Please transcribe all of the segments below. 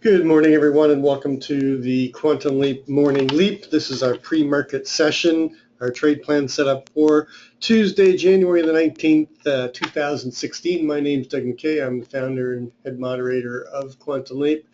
Good morning, everyone, and welcome to the Quantum Leap Morning Leap. This is our pre-market session, our trade plan set up for Tuesday, January the 19th, 2016. My name is Doug McKay. I'm the founder and head moderator of Quantum Leap.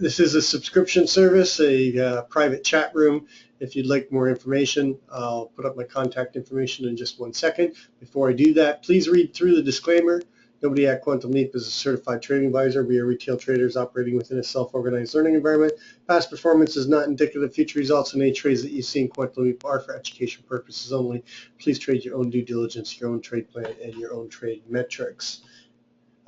This is a subscription service, a private chat room. If you'd like more information, I'll put up my contact information in just 1 second. Before I do that, please read through the disclaimer. Nobody at Quantum Leap is a certified trading advisor. We are retail traders operating within a self-organized learning environment. Past performance is not indicative of future results, and any trades that you see in Quantum Leap are for education purposes only. Please trade your own due diligence, your own trade plan, and your own trade metrics.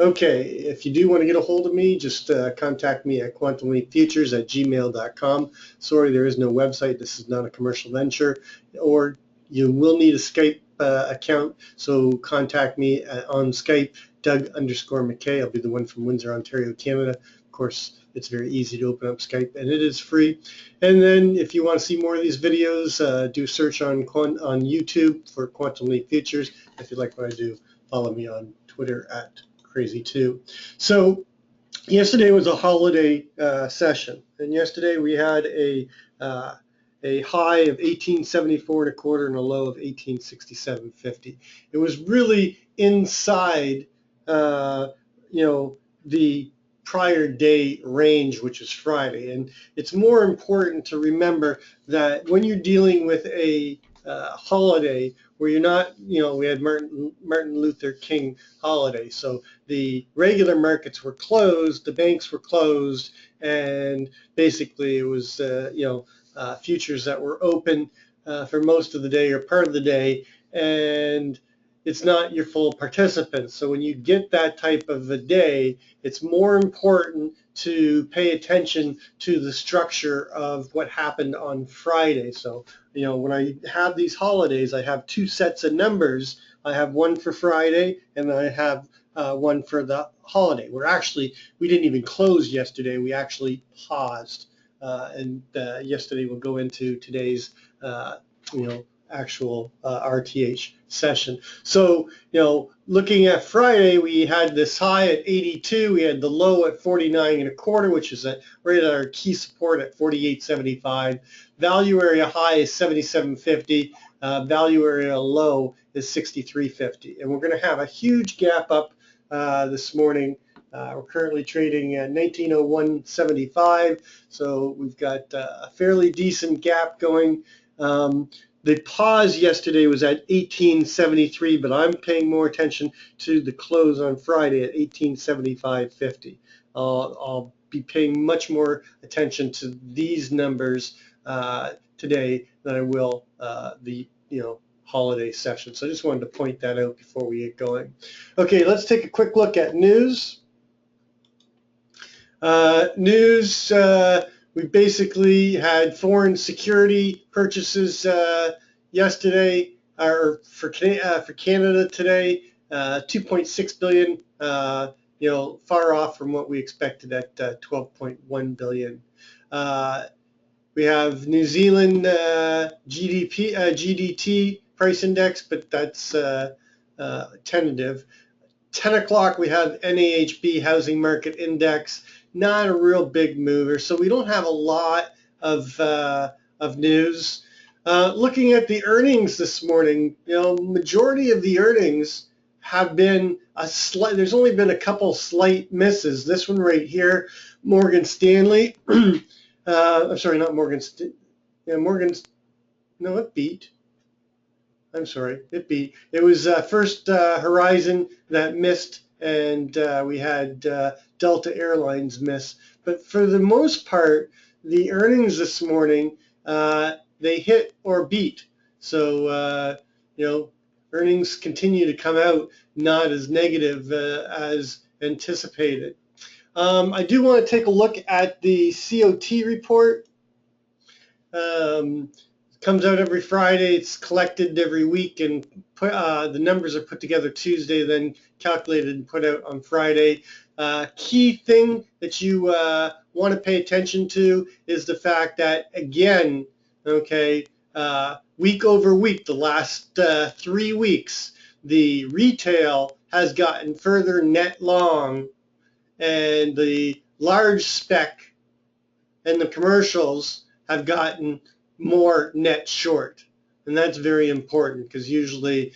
Okay, if you do want to get a hold of me, just contact me at quantumleapfutures@gmail.com. Sorry, there is no website. This is not a commercial venture. Or you will need a Skype account, so contact me on Skype, Doug_McKay. I'll be the one from Windsor, Ontario, Canada. Of course, it's very easy to open up Skype, and it is free. And then if you want to see more of these videos, do search on YouTube for Quantum Leap Futures. If you like what I do, follow me on Twitter at Crazy2. So yesterday was a holiday session, and yesterday we had a high of 1874.25 and a low of 1867.50. It was really inside, the prior day range, which is Friday. And it's more important to remember that when you're dealing with a holiday where you're not, we had Martin Luther King holiday, so the regular markets were closed, the banks were closed, and basically it was, futures that were open for most of the day or part of the day, and it's not your full participants. So when you get that type of a day, it's more important to pay attention to the structure of what happened on Friday. So, when I have these holidays, I have two sets of numbers. I have one for Friday, and I have one for the holiday. We didn't even close yesterday. We actually paused. And yesterday we'll go into today's, actual RTH session. So, looking at Friday, we had this high at 82. We had the low at 49.25, which is right at our key support at 48.75. Value area high is 77.50. Value area low is 63.50. And we're going to have a huge gap up this morning. We're currently trading at 1901.75, so we've got a fairly decent gap going. The pause yesterday was at 1873, but I'm paying more attention to the close on Friday at 1875.50. I'll be paying much more attention to these numbers today than I will the holiday session. So I just wanted to point that out before we get going. Okay, let's take a quick look at news. We basically had foreign security purchases yesterday, or for Canada today, 2.6 billion. Far off from what we expected at 12.1 billion. We have New Zealand GDT price index, but that's tentative. 10 o'clock we have NAHB housing market index. Not a real big mover, so we don't have a lot of news. Looking at the earnings this morning, majority of the earnings have been there's only been a couple slight misses. This one right here, Morgan Stanley. I'm sorry, not Morgan. No, it beat. I'm sorry, it beat. It was First Horizon that missed, and we had Delta Airlines miss. But for the most part, the earnings this morning, they hit or beat. So, earnings continue to come out not as negative as anticipated. I do want to take a look at the COT report. Comes out every Friday. It's collected every week, and the numbers are put together Tuesday, then calculated and put out on Friday. Key thing that you want to pay attention to is the fact that, again, week over week, the last 3 weeks, the retail has gotten further net long, and the large spec and the commercials have gotten more net short. And that's very important because usually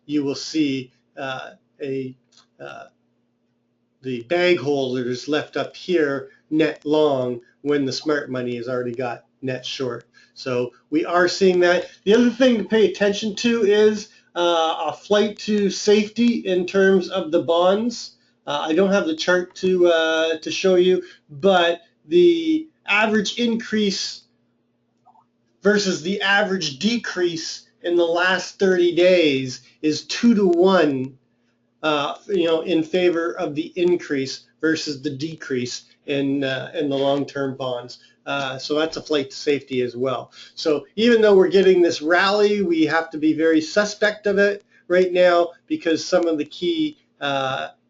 you will see the bag holders left up here net long when the smart money has already got net short. So we are seeing that. The other thing to pay attention to is a flight to safety in terms of the bonds. I don't have the chart to show you, but the average increase versus the average decrease in the last 30 days is 2 to 1, in favor of the increase versus the decrease in the long-term bonds. So that's a flight to safety as well. So even though we're getting this rally, we have to be very suspect of it right now because some of the key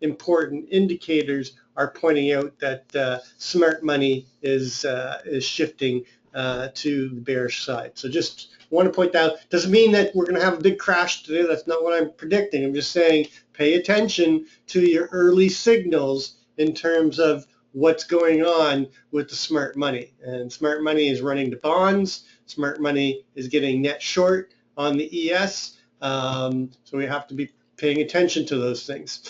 important indicators are pointing out that smart money is shifting to the bearish side. So just want to point out, doesn't mean that we're going to have a big crash today. That's not what I'm predicting. I'm just saying pay attention to your early signals in terms of what's going on with the smart money. And smart money is running to bonds. Smart money is getting net short on the ES. So we have to be paying attention to those things.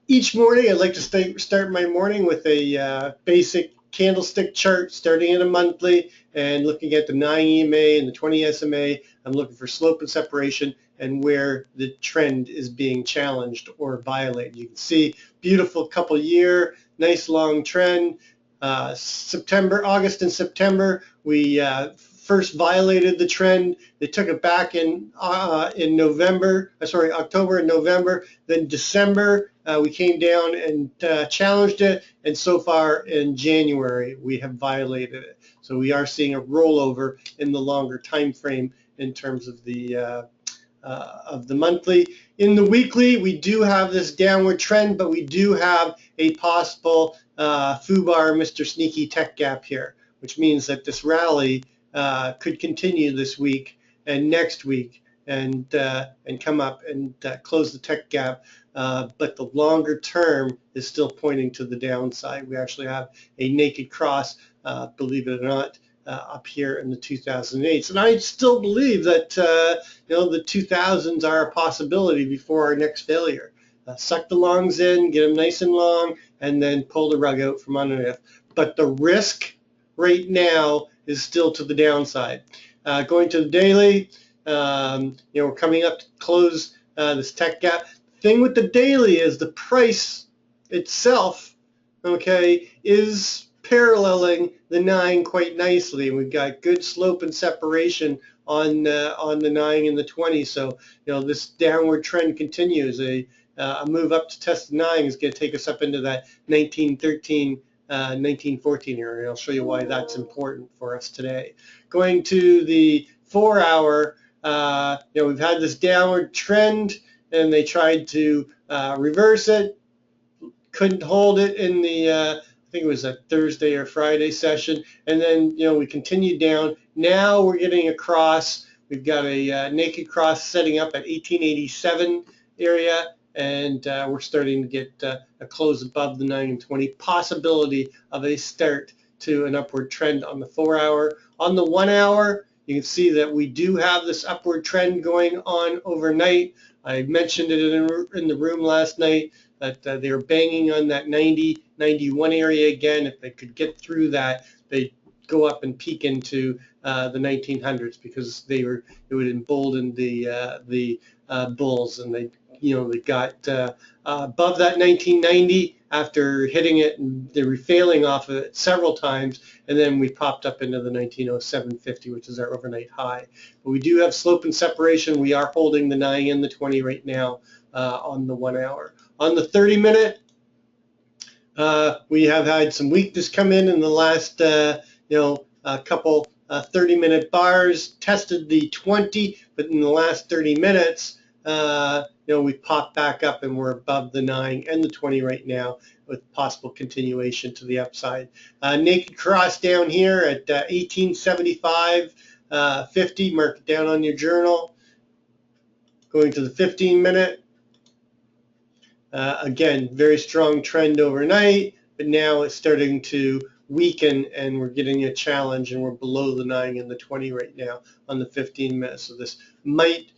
Each morning, I'd like to start my morning with a basic candlestick chart starting in a monthly and looking at the 9 EMA and the 20 SMA. I'm looking for slope and separation and where the trend is being challenged or violated. You can see beautiful couple year, nice long trend. August and September, we first violated the trend. They took it back in October and November. Then December, we came down and challenged it. And so far in January, we have violated it. So we are seeing a rollover in the longer time frame in terms of the monthly. In the weekly, we do have this downward trend, but we do have a possible FUBAR Mr. Sneaky Tech Gap here, which means that this rally could continue this week and next week and come up and close the tech gap. But the longer term is still pointing to the downside. We actually have a naked cross, believe it or not, up here in the 2008s. And I still believe that the 2000s are a possibility before our next failure. Suck the longs in, get them nice and long, and then pull the rug out from underneath. But the risk right now is still to the downside. Going to the daily, we're coming up to close this tech gap. Thing with the daily is the price itself, okay, is paralleling the 9 quite nicely. We've got good slope and separation on the 9 and the 20. So this downward trend continues. A move up to test the 9 is going to take us up into that 1913, 1914 area. I'll show you why that's important for us today. Going to the 4-hour, we've had this downward trend, and they tried to reverse it. Couldn't hold it in the I think it was a Thursday or Friday session, and then we continued down. Now we're getting across. We've got a naked cross setting up at 1887 area, and we're starting to get a close above the 9 and 20. Possibility of a start to an upward trend on the 4-hour. On the 1-hour, you can see that we do have this upward trend going on overnight. I mentioned it in the room last night that they were banging on that 90, 91 area again. If they could get through that, they'd go up and peak into the 1900s because it would embolden the bulls, and they got above that 1990 after hitting it, and they were failing off of it several times, and then we popped up into the 1907.50, which is our overnight high. But we do have slope and separation. We are holding the 9 and the 20 right now on the 1-hour. On the 30-minute, we have had some weakness come in the last couple 30-minute bars. Tested the 20, but in the last 30 minutes, we popped back up and we're above the 9 and the 20 right now with possible continuation to the upside. Naked cross down here at 1875.50. Mark it down on your journal. Going to the 15-minute. Again, very strong trend overnight. but now it's starting to weaken and we're getting a challenge, and we're below the 9 and the 20 right now on the 15 minutes. So this might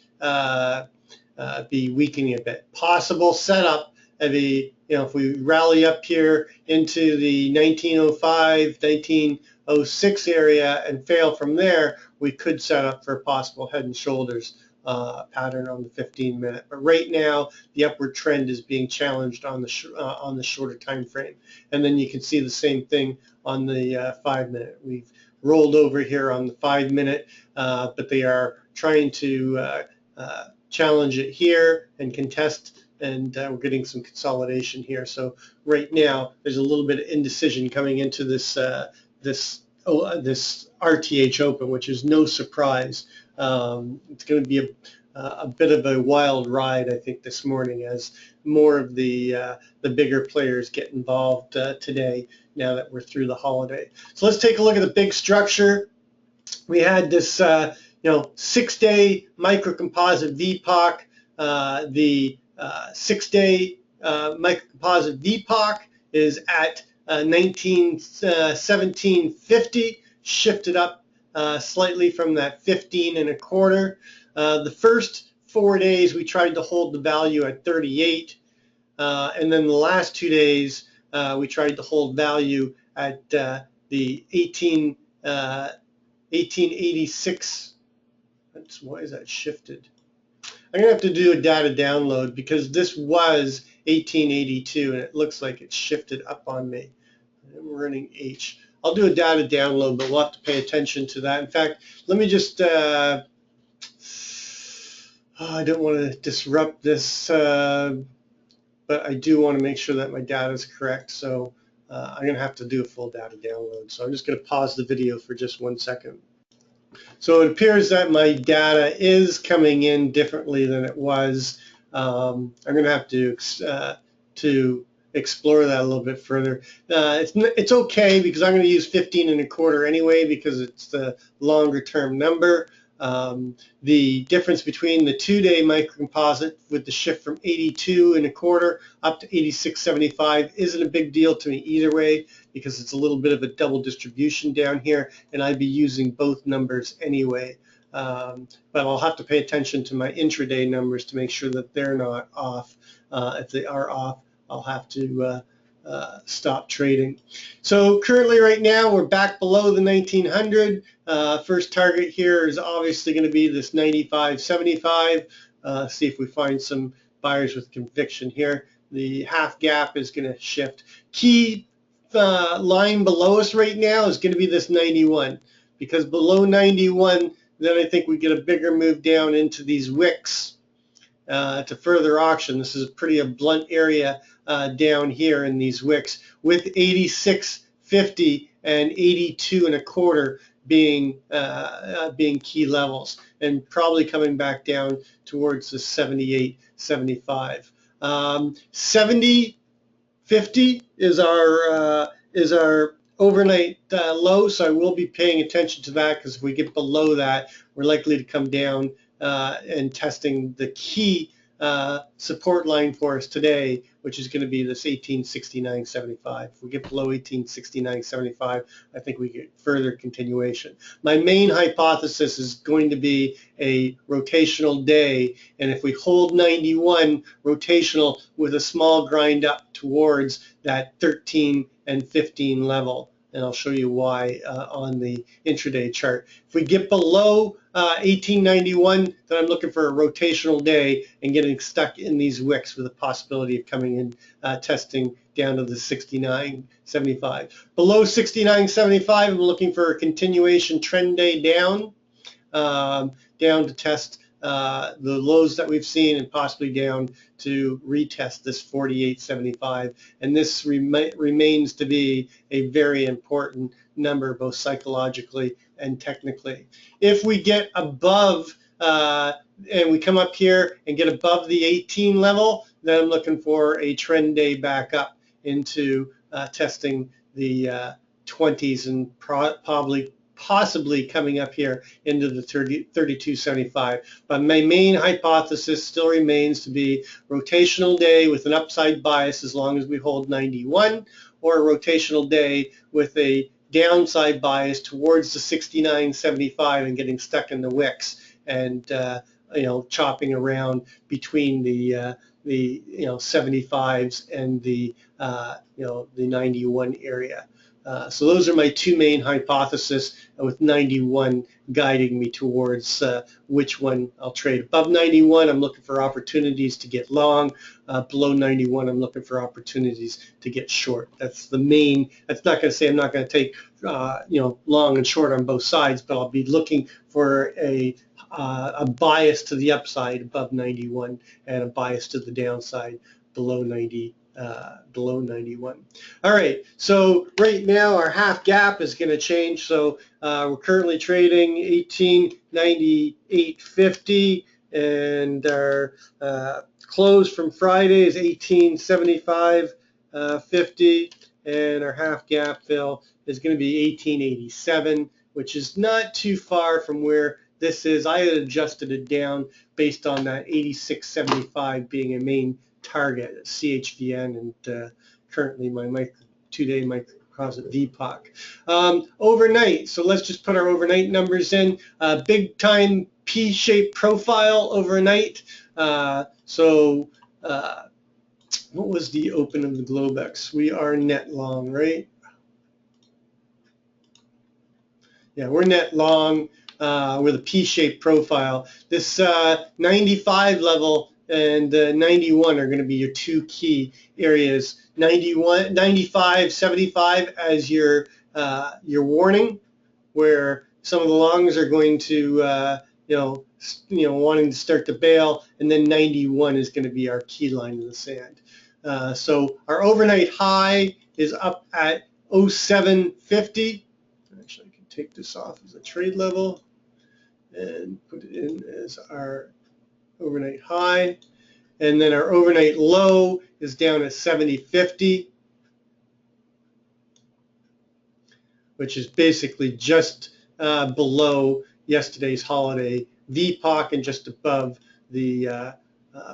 be weakening a bit. Possible setup of a, if we rally up here into the 1905, 1906 area and fail from there, we could set up for a possible head and shoulders pattern on the 15-minute. But right now, the upward trend is being challenged on the shorter time frame. And then you can see the same thing on the 5-minute. We've rolled over here on the 5-minute, but they are trying to challenge it here and contest, and we're getting some consolidation here. So right now, there's a little bit of indecision coming into this this RTH Open, which is no surprise. It's going to be a bit of a wild ride, I think, this morning as more of the bigger players get involved today, now that we're through the holiday. So let's take a look at the big structure. We had this 6-day microcomposite VPOC. The 6-day microcomposite VPOC is at 1750, shifted up slightly from that 15.25. The first 4 days we tried to hold the value at 38, and then the last 2 days we tried to hold value at the 1886. Why is that shifted? I'm going to have to do a data download because this was 1882 and it looks like it's shifted up on me. I'm running H. I'll do a data download, but we'll have to pay attention to that. In fact, let me just, I don't want to disrupt this, but I do want to make sure that my data is correct. So I'm going to have to do a full data download. So I'm just going to pause the video for just 1 second. So it appears that my data is coming in differently than it was. I'm going to have to explore that a little bit further. It's okay because I'm going to use 15.25 anyway because it's the longer term number. The difference between the 2-day microcomposite with the shift from 82.25 up to 86.75 isn't a big deal to me either way because it's a little bit of a double distribution down here, and I'd be using both numbers anyway. But I'll have to pay attention to my intraday numbers to make sure that they're not off. If they are off, I'll have to stop trading. So currently right now we're back below the 1900. First target here is obviously going to be this 95.75. See if we find some buyers with conviction here. The half gap is going to shift. Key line below us right now is going to be this 91, because below 91 then I think we get a bigger move down into these wicks to further auction. This is a pretty blunt area down here in these wicks, with 86.50 and 82.25 being key levels, and probably coming back down towards the 78.75. 70.50 is our overnight low, so I will be paying attention to that, because if we get below that, we're likely to come down and testing the key support line for us today, which is going to be this 1869.75. If we get below 1869.75, I think we get further continuation. My main hypothesis is going to be a rotational day, and if we hold 91 rotational with a small grind up towards that 13 and 15 level, and I'll show you why on the intraday chart. If we get below 1891, then I'm looking for a rotational day and getting stuck in these wicks with a possibility of coming in testing down to the 69.75. Below 69.75, I'm looking for a continuation trend day down, down to test the lows that we've seen, and possibly down to retest this 48.75, and this remains to be a very important number, both psychologically and technically. If we get above and we come up here and get above the 18 level, then I'm looking for a trend day back up into testing the 20s and possibly coming up here into the 32.75. But my main hypothesis still remains to be rotational day with an upside bias as long as we hold 91, or a rotational day with a downside bias towards the 69.75 and getting stuck in the wicks and chopping around between the 75s and the 91 area. So those are my two main hypotheses, with 91 guiding me towards which one I'll trade. Above 91, I'm looking for opportunities to get long. Below 91, I'm looking for opportunities to get short. That's the main. That's not going to say I'm not going to take long and short on both sides, but I'll be looking for a bias to the upside above 91 and a bias to the downside below 90. Below 91. All right, so right now our half gap is going to change. So we're currently trading 1898.50, and our close from Friday is 1875.50, and our half gap fill is going to be 1887, which is not too far from where this is. I had adjusted it down based on that 86.75 being a main target at CHVN, and currently my 2-day microcosm VPOC. Overnight, so let's just put our overnight numbers in. Big time P-shaped profile overnight. What was the open of the Globex? We are net long, right? Yeah, we're net long with a P-shaped profile. This 95 level and 91 are going to be your two key areas. 91, 95, 75 as your warning, where some of the longs are going to wanting to start to bail, and then 91 is going to be our key line in the sand. So our overnight high is up at 0750. Actually, I can take this off as a trade level and put it in as our overnight high, and then our overnight low is down at 70.50, which is basically just below yesterday's holiday VPOC and just above the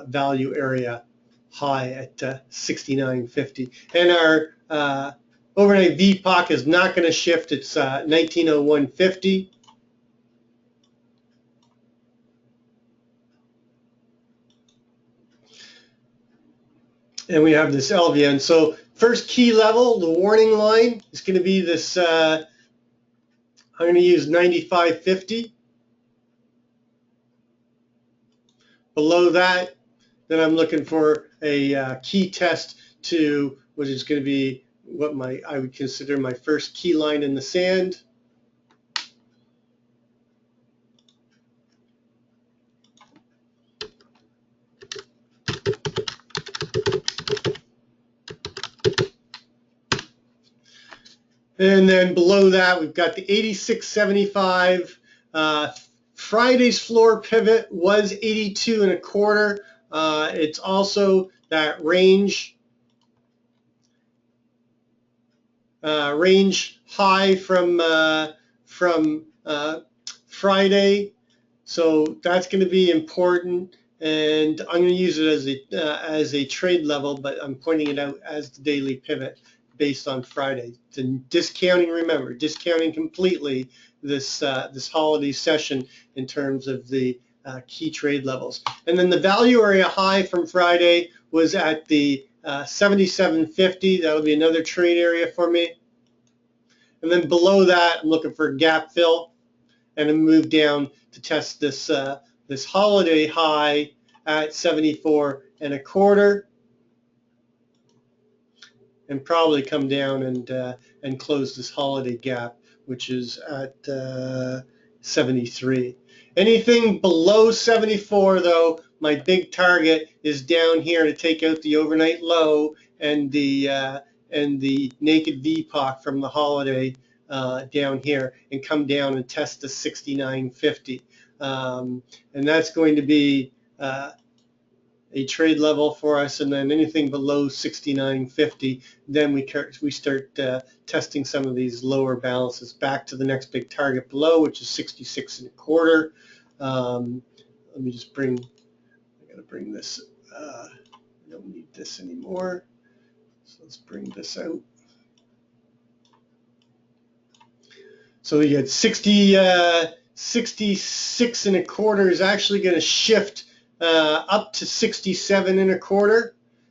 value area high at 69.50. And our overnight VPOC is not going to shift. It's 1901.50. And we have this LVN. So first key level, the warning line, is going to be this, I'm going to use 95.50. Below that, then I'm looking for a key test to what is going to be what I would consider my first key line in the sand. And then below that, we've got the 86.75. Friday's floor pivot was 82.25. It's also that range high from Friday. So that's going to be important, and I'm going to use it as a trade level, but I'm pointing it out as the daily pivot based on Friday. Discounting, remember, discounting completely this holiday session in terms of the key trade levels. And then the value area high from Friday was at the 77.50. That'll be another trade area for me. And then below that, I'm looking for a gap fill, and a move down to test this this holiday high at 74.25. And probably come down and close this holiday gap, which is at 73. Anything below 74, though, my big target is down here to take out the overnight low and the naked VPOC from the holiday down here, and come down and test the 69.50. And that's going to be a trade level for us, and then anything below 69.50, then we start testing some of these lower balances back to the next big target below, which is 66.25. Let me just bring, I gotta bring this, I don't need this anymore, so let's bring this out. So you get 66.25 is actually going to shift up to 67.25,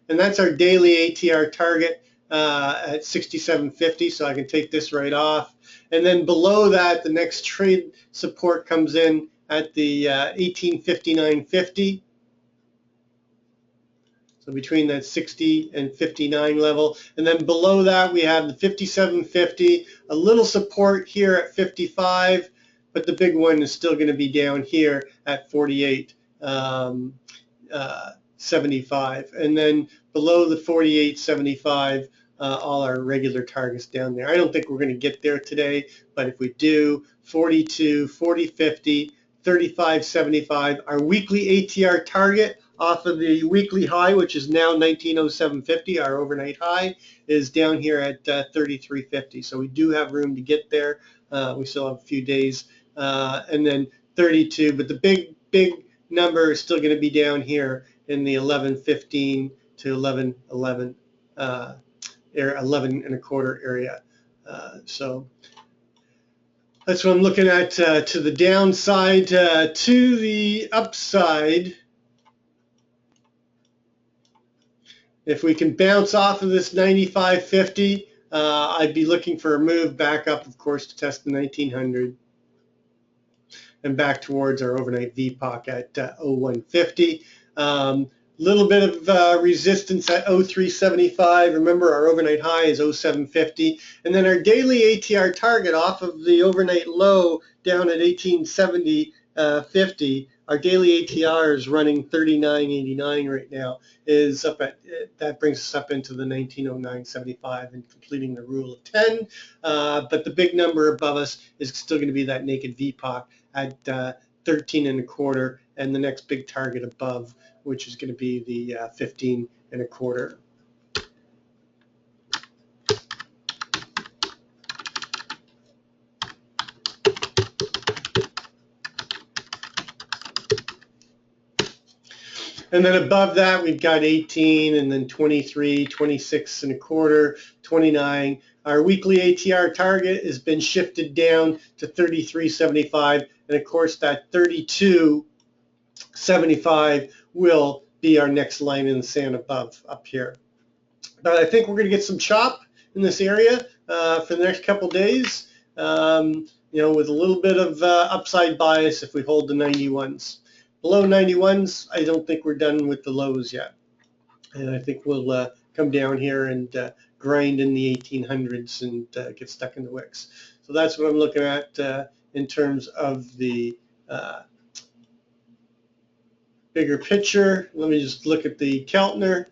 and that's our daily ATR target at 67.50. So I can take this right off, and then below that, the next trade support comes in at the 1859.50. So between that 60 and 59 level. And then below that, we have the 57.50, a little support here at 55, but the big one is still going to be down here at 48.75. And then below the 48.75, all our regular targets down there. I don't think we're going to get there today, but if we do, 42, 40.50, 35.75, our weekly ATR target off of the weekly high, which is now 1907.50, our overnight high, is down here at 33.50. So we do have room to get there. We still have a few days. And then 32, but the big number is still going to be down here in the 11.15 to 11.11, 11.25 area. So that's what I'm looking at to the downside. To the upside, if we can bounce off of this 95.50, I'd be looking for a move back up, of course, to test the 1900 and back towards our overnight VPOC at 0150. Little bit of resistance at 0375. Remember, our overnight high is 0750. And then our daily ATR target off of the overnight low down at 1870.50. Our daily ATR is running 39.89 right now. Is up at that brings us up into the 1909.75 and completing the rule of 10. But the big number above us is still going to be that naked VPOC at 13.25, and the next big target above, which is going to be the 15.25. And then above that, we've got 18, and then 23, 26.25, 29. Our weekly ATR target has been shifted down to 33.75, and of course that 32.75 will be our next line in the sand above up here. But I think we're going to get some chop in this area for the next couple days, with a little bit of upside bias if we hold the 91s. Below 91s, I don't think we're done with the lows yet. And I think we'll come down here and grind in the 1800s and get stuck in the wicks. So that's what I'm looking at in terms of the bigger picture. Let me just look at the Keltner.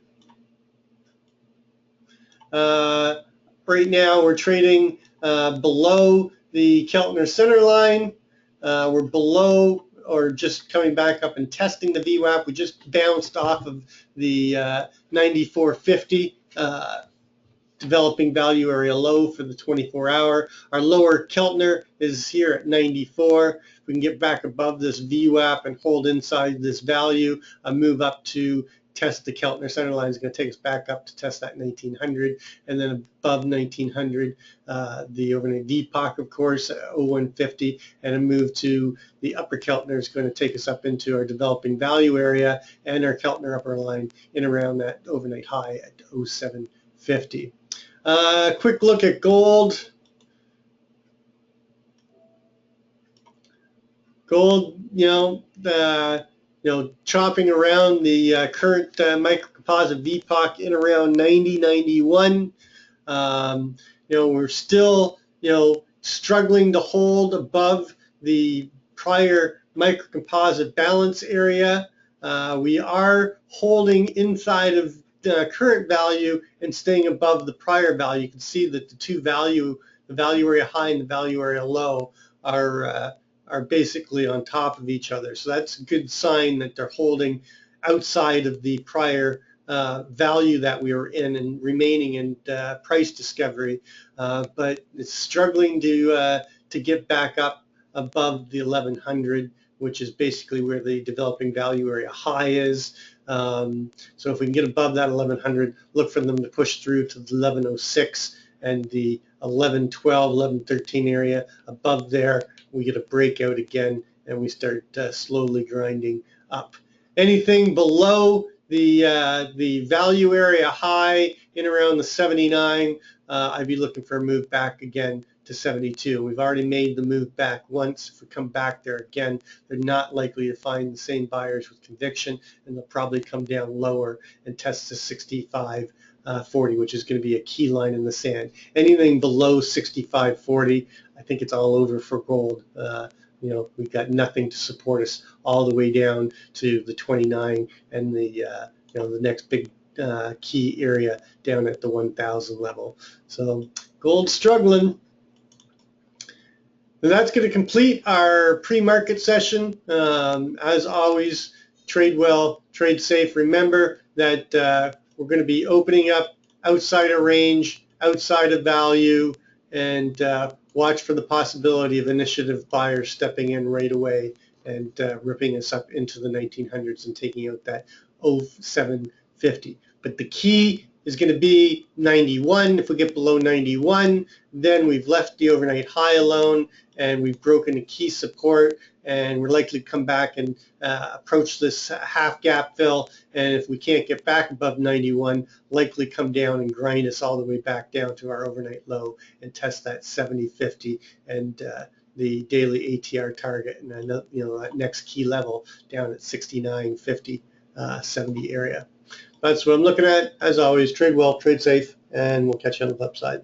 Right now we're trading below the Keltner center line. We're below or just coming back up and testing the VWAP. We just bounced off of the 94.50 developing value area low for the 24-hour. Our lower Keltner is here at 94. We can get back above this VWAP and hold inside this value. A move up to test the Keltner center line is going to take us back up to test that 1900, and then above 1900, the overnight VPOC, of course, 0150, and a move to the upper Keltner is going to take us up into our developing value area and our Keltner upper line in around that overnight high at 0750. Quick look at gold. Gold, chopping around the current microcomposite VPOC in around 90, 91. We're still, struggling to hold above the prior microcomposite balance area. We are holding inside of the current value and staying above the prior value. You can see that the value area high and the value area low are basically on top of each other. So that's a good sign that they're holding outside of the prior value that we were in and remaining in price discovery, but it's struggling to get back up above the 1100, which is basically where the developing value area high is. So if we can get above that 1100, look for them to push through to the 1106 and the 1112, 1113 area. Above there, we get a breakout again and we start slowly grinding up. Anything below the value area high in around the 79, I'd be looking for a move back again to 72. We've already made the move back once. If we come back there again, they're not likely to find the same buyers with conviction, and they'll probably come down lower and test the 65.40, which is going to be a key line in the sand. Anything below 65.40, I think it's all over for gold. You know, we've got nothing to support us all the way down to the 29 and the you know, the next big key area down at the 1,000 level. So gold's struggling. And that's going to complete our pre-market session. As always, trade well, trade safe. Remember that we're going to be opening up outside of range, outside of value, and watch for the possibility of initiative buyers stepping in right away and ripping us up into the 1900s and taking out that 0750. But the key is going to be 91. If we get below 91, then we've left the overnight high alone and we've broken a key support, and we're likely to come back and approach this half gap fill. And if we can't get back above 91, likely come down and grind us all the way back down to our overnight low and test that 70.50 and the daily ATR target, and then, you know, that next key level down at 69.50, 70 area. That's what I'm looking at. As always, trade well, trade safe, and we'll catch you on the flip side.